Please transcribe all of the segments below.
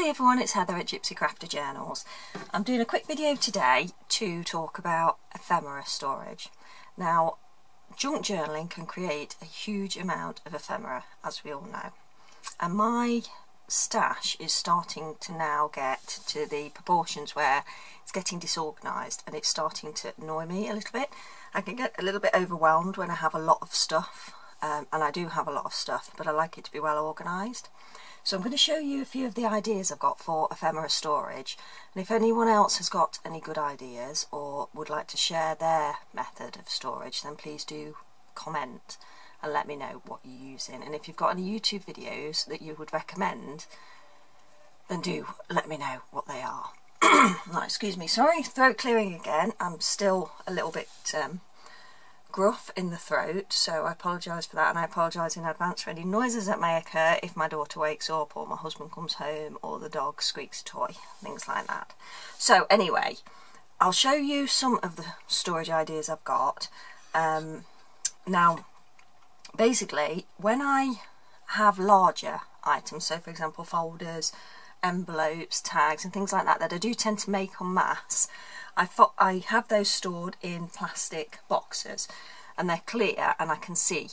Hi everyone, it's Heather at Gypsy Crafter Journals. I'm doing a quick video today to talk about ephemera storage. Now, junk journaling can create a huge amount of ephemera, as we all know. And my stash is starting to now get to the proportions where it's getting disorganised and it's starting to annoy me a little bit. I can get a little bit overwhelmed when I have a lot of stuff, and I do have a lot of stuff, but I like it to be well organised. So I'm going to show you a few of the ideas I've got for ephemera storage, and if anyone else has got any good ideas or would like to share their method of storage, then please do comment and let me know what you're using. And if you've got any YouTube videos that you would recommend, then do let me know what they are. Right, excuse me, sorry, throat clearing again. I'm still a little bit gruff in the throat, so I apologise for that, and I apologise in advance for any noises that may occur if my daughter wakes up or my husband comes home or the dog squeaks a toy, things like that. So anyway, I'll show you some of the storage ideas I've got. Now basically, when I have larger items, so for example folders, envelopes, tags and things like that I do tend to make en masse, I have those stored in plastic boxes, and they're clear and I can see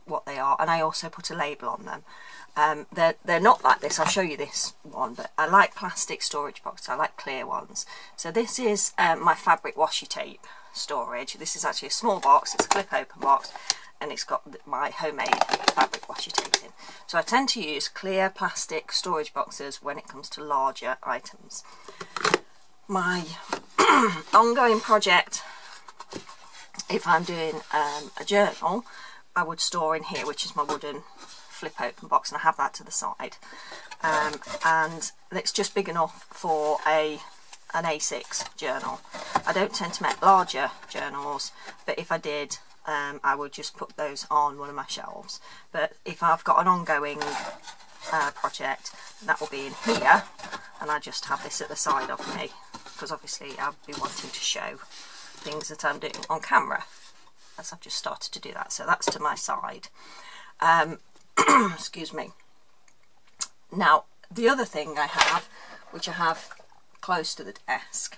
what they are, and I also put a label on them. They're not like this, I'll show you this one, but I like plastic storage boxes, I like clear ones. So this is my fabric washi tape storage. This is actually a small box, it's a clip open box, and it's got my homemade fabric washi tape in. So I tend to use clear plastic storage boxes when it comes to larger items. My ongoing project, if I'm doing a journal, I would store in here, which is my wooden flip open box, and I have that to the side, and it's just big enough for an A6 journal. I don't tend to make larger journals, but if I did, I would just put those on one of my shelves. But if I've got an ongoing project, that will be in here, and I just have this at the side of me, because obviously I'll be wanting to show things that I'm doing on camera, as I've just started to do that. So that's to my side. Excuse me. Now the other thing I have, which I have close to the desk,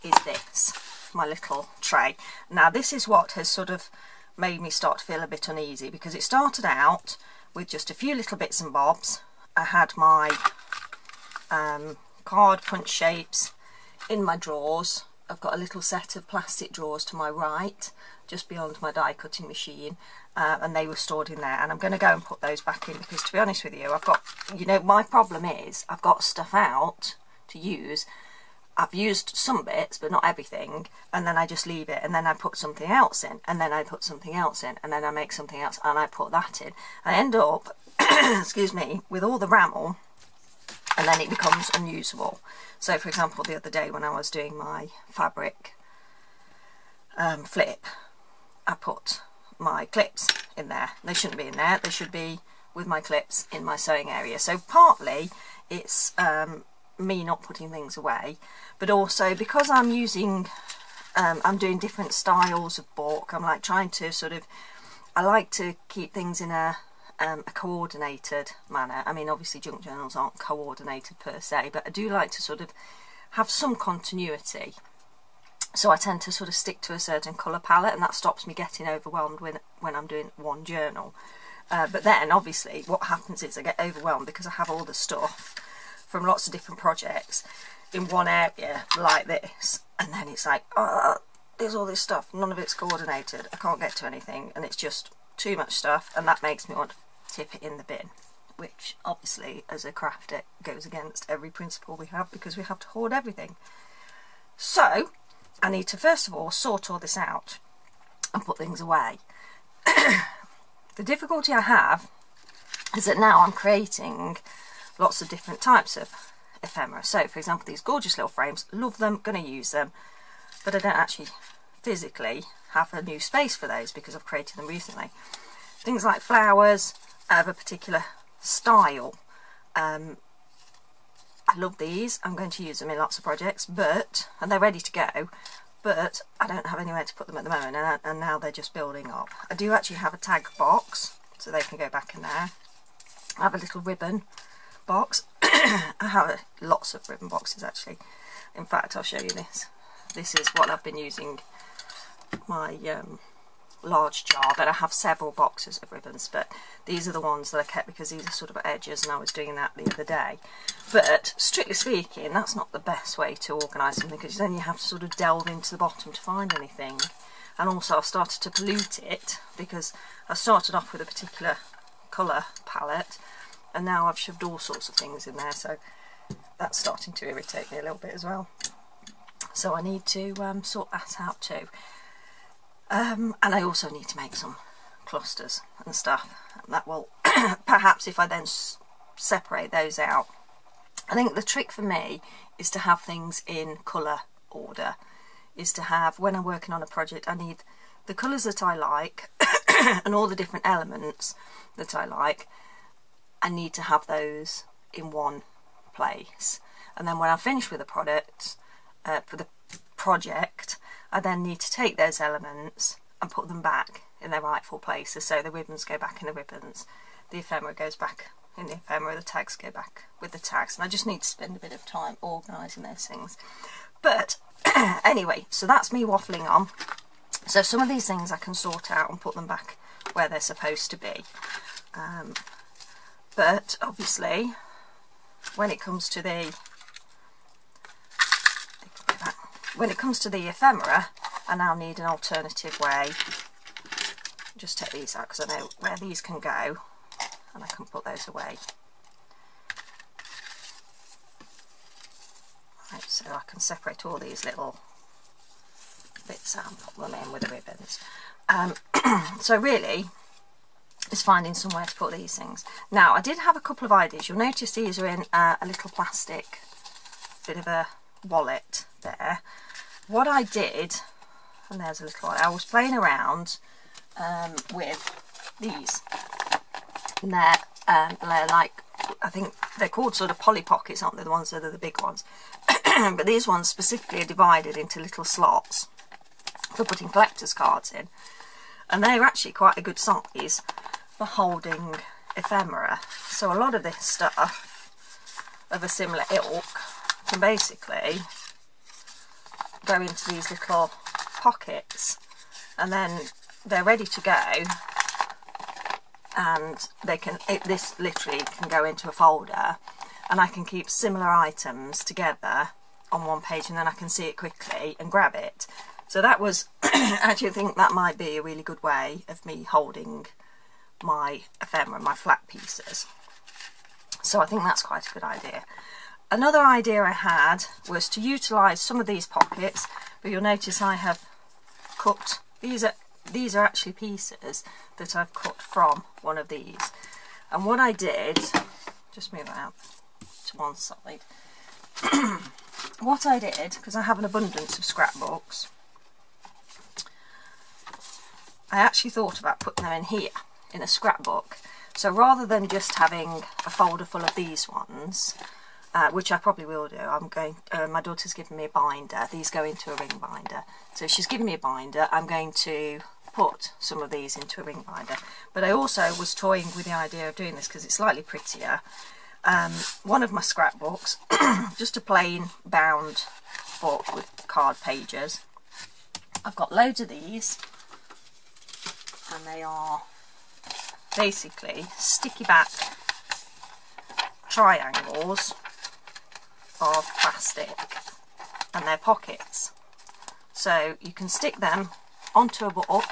is this, my little tray. Now this is what has sort of made me start to feel a bit uneasy, because it started out with just a few little bits and bobs. I had my card punch shapes in my drawers. I've got a little set of plastic drawers to my right, just beyond my die cutting machine, and they were stored in there, and I'm going to go and put those back in, because to be honest with you, I've got, you know, my problem is I've got stuff out to use. I've used some bits but not everything, and then I just leave it, and then I put something else in, and then I put something else in, and then I make something else and I put that in. I end up excuse me, with all the ramble, and then it becomes unusable. So for example, the other day when I was doing my fabric flip, I put my clips in there. They shouldn't be in there, they should be with my clips in my sewing area. So partly it's me not putting things away, but also because I'm using I'm doing different styles of book. I'm like trying to sort of, I like to keep things in a coordinated manner. I mean, obviously junk journals aren't coordinated per se, but I do like to sort of have some continuity. So I tend to sort of stick to a certain colour palette, and that stops me getting overwhelmed when I'm doing one journal. But then obviously what happens is I get overwhelmed because I have all the stuff from lots of different projects in one area like this, and then it's like, oh, there's all this stuff, none of it's coordinated, I can't get to anything, and it's just too much stuff, and that makes me want to tip it in the bin, which obviously as a crafter goes against every principle we have, because we have to hoard everything. So I need to first of all sort all this out and put things away. The difficulty I have is that now I'm creating lots of different types of ephemera. So for example, these gorgeous little frames, love them, gonna use them, but I don't actually physically have a new space for those because I've created them recently. Things like flowers of a particular style, I love these, I'm going to use them in lots of projects, and they're ready to go, but I don't have anywhere to put them at the moment, and now they're just building up. I do actually have a tag box, so they can go back in there. I have a little ribbon box I have lots of ribbon boxes actually. In fact, I'll show you this. This is what I've been using, my large jar, but I have several boxes of ribbons, but these are the ones that I kept because these are sort of edges, and I was doing that the other day. But strictly speaking, that's not the best way to organise something, because then you have to sort of delve into the bottom to find anything. And also I've started to pollute it because I started off with a particular colour palette and now I've shoved all sorts of things in there, so that's starting to irritate me a little bit as well. So I need to sort that out too. And I also need to make some clusters and stuff. That will, perhaps if I then separate those out. I think the trick for me is to have things in colour order. Is to have, when I'm working on a project, I need the colours that I like and all the different elements that I like. I need to have those in one place. And then when I finish with the product, for the project, I then need to take those elements and put them back in their rightful places. So the ribbons go back in the ribbons, the ephemera goes back in the ephemera, the tags go back with the tags, and I just need to spend a bit of time organising those things. But anyway, so that's me waffling on. So some of these things I can sort out and put them back where they're supposed to be. But obviously, when it comes to the ephemera, I now need an alternative way. Just take these out because I know where these can go, and I can put those away. Right, so I can separate all these little bits out and put them in with the ribbons. So really, it's finding somewhere to put these things. Now, I did have a couple of ideas. You'll notice these are in a little plastic bit of a wallet there. What I did, and there's a little wallet, I was playing around with these. And they're like, I think they're called sort of Polly Pockets, aren't they? The ones that are the big ones. But these ones specifically are divided into little slots for putting collector's cards in. And they're actually quite a good size for holding ephemera. So a lot of this stuff of a similar ilk can basically go into these little pockets, and then they're ready to go, and they can, this literally can go into a folder, and I can keep similar items together on one page, and then I can see it quickly and grab it. So that was, I actually think that might be a really good way of me holding my ephemera, my flat pieces. So I think that's quite a good idea. Another idea I had was to utilise some of these pockets, but you'll notice I have cut, these are actually pieces that I've cut from one of these. And what I did, just move that out to one side. What I did, because I have an abundance of scrapbooks, I actually thought about putting them in here, in a scrapbook. So rather than just having a folder full of these ones, which I probably will do, I'm going, my daughter's given me a binder, these go into a ring binder. So she's given me a binder, I'm going to put some of these into a ring binder. But I also was toying with the idea of doing this because it's slightly prettier. One of my scrapbooks, just a plain bound book with card pages. I've got loads of these, and they are basically sticky back triangles of plastic, and they're pockets. So you can stick them onto a book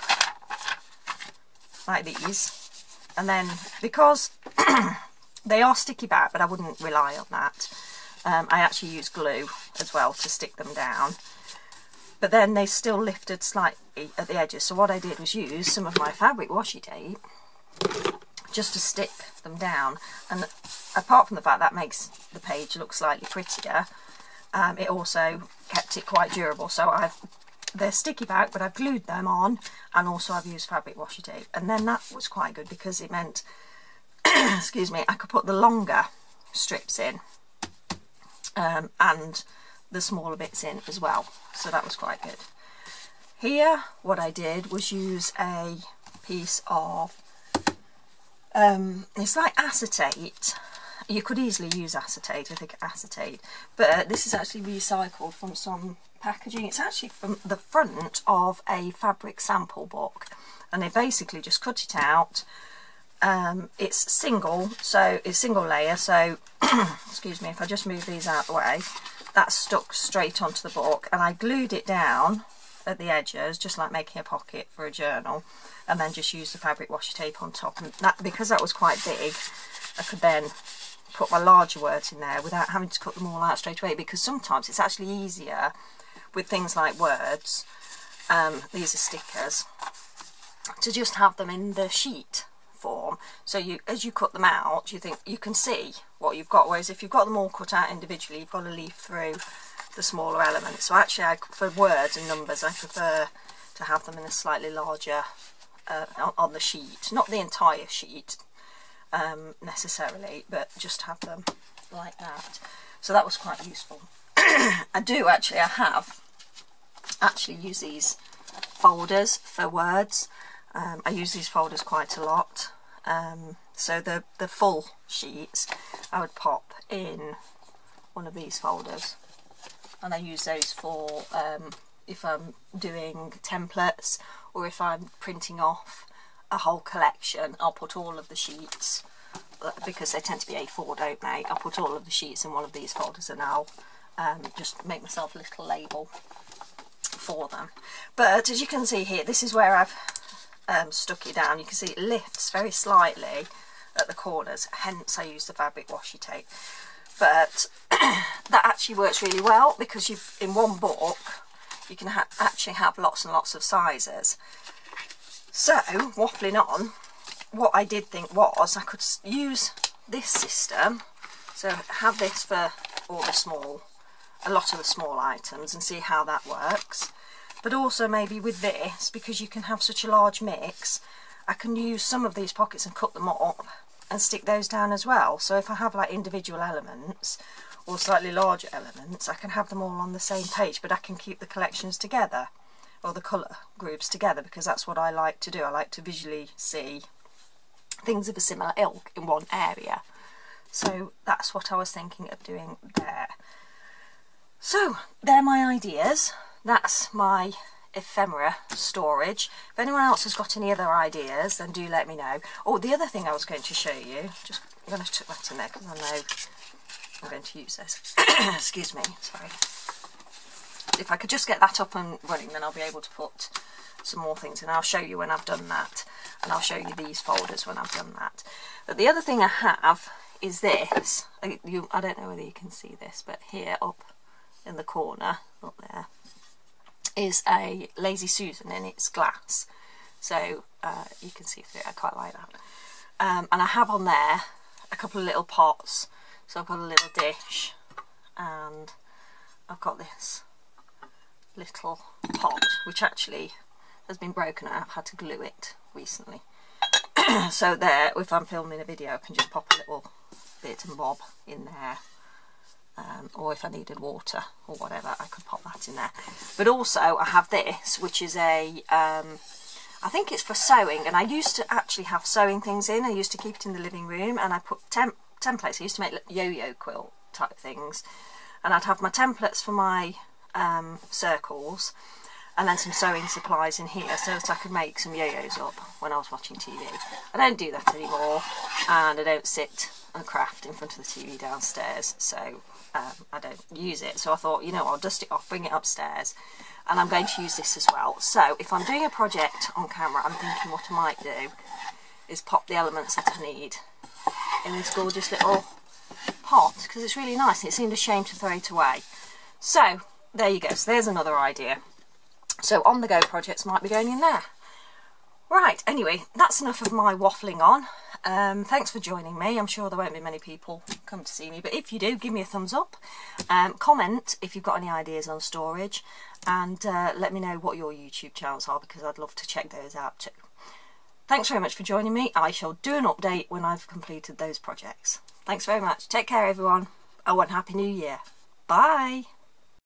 like these, and then because they are sticky back, but I wouldn't rely on that, I actually use glue as well to stick them down, but then they still lifted slightly at the edges. So what I did was use some of my fabric washi tape just to stick them down, and apart from the fact that makes the page look slightly prettier, it also kept it quite durable. So they're sticky back, but I've glued them on, and also I've used fabric washi tape, and then that was quite good because it meant excuse me, I could put the longer strips in and the smaller bits in as well, so that was quite good. Here what I did was use a piece of it's like acetate. you could easily use acetate, I think acetate, but this is actually recycled from some packaging. It's actually from the front of a fabric sample book, and they basically just cut it out. It's single, so it's single layer, so excuse me, if I just move these out of the way, that's stuck straight onto the book, and I glued it down at the edges, just like making a pocket for a journal, and then just use the fabric washi tape on top. And that, because that was quite big, I could then put my larger words in there without having to cut them all out straight away, because sometimes it's actually easier with things like words, these are stickers, to just have them in the sheet form, so you, as you cut them out, you think you can see what you've got, whereas if you've got them all cut out individually, you've got to leaf through the smaller elements. So actually, for words and numbers, I prefer to have them in a slightly larger on the sheet, not the entire sheet necessarily, but just have them like that. So that was quite useful. I have actually used these folders for words. I use these folders quite a lot. So the full sheets I would pop in one of these folders, and I use those for if I'm doing templates, or if I'm printing off a whole collection, I'll put all of the sheets, because they tend to be A4, don't they? I'll put all of the sheets in one of these folders, and I'll just make myself a little label for them. But as you can see here, this is where I've stuck it down. You can see it lifts very slightly at the corners, hence I use the fabric washi tape. But that actually works really well, because in one book you can actually have lots and lots of sizes. So waffling on, what I did think was I could use this system, so have this for all the a lot of the small items, and see how that works. But also maybe with this, because you can have such a large mix, I can use some of these pockets and cut them up and stick those down as well. So if I have like individual elements or slightly larger elements, I can have them all on the same page, but I can keep the collections together, or the colour groups together, because that's what I like to do. I like to visually see things of a similar ilk in one area. So that's what I was thinking of doing there. So they're my ideas. That's my ephemera storage. If anyone else has got any other ideas, then do let me know. Oh, the other thing I was going to show you, I'm going to tuck that in there because I know I'm going to use this. Excuse me, sorry. If I could just get that up and running, then I'll be able to put some more things in. I'll show you when I've done that, and I'll show you these folders when I've done that. But the other thing I have is this. I don't know whether you can see this, but here up in the corner, up there, is a Lazy Susan, and it's glass, so you can see through it. I quite like that. And I have on there a couple of little pots, so I've got a little dish, and I've got this little pot which actually has been broken. I've had to glue it recently. So there, if I'm filming a video, I can just pop a little bit and bob in there. Or if I needed water or whatever, I could pop that in there. But also I have this, which is a I think it's for sewing, and I used to actually have sewing things in. I used to keep it in the living room, and I put templates. I used to make yo-yo quilt type things, and I'd have my templates for my circles, and then some sewing supplies in here, so that I could make some yo-yos up when I was watching TV. I don't do that anymore, and I don't sit and craft in front of the TV downstairs, so I don't use it. So I thought, you know, I'll dust it off, bring it upstairs, and I'm going to use this as well. So if I'm doing a project on camera, I'm thinking what I might do is pop the elements that I need in this gorgeous little pot, because it's really nice and it seemed a shame to throw it away. So there you go. So there's another idea. So on the go projects might be going in there. Right, anyway, that's enough of my waffling on. Thanks for joining me. I'm sure there won't be many people come to see me, but if you do, give me a thumbs up. Comment if you've got any ideas on storage, and let me know what your YouTube channels are, because I'd love to check those out too. Thanks very much for joining me. I shall do an update when I've completed those projects. Thanks very much. Take care, everyone. Oh, and Happy New Year. Bye.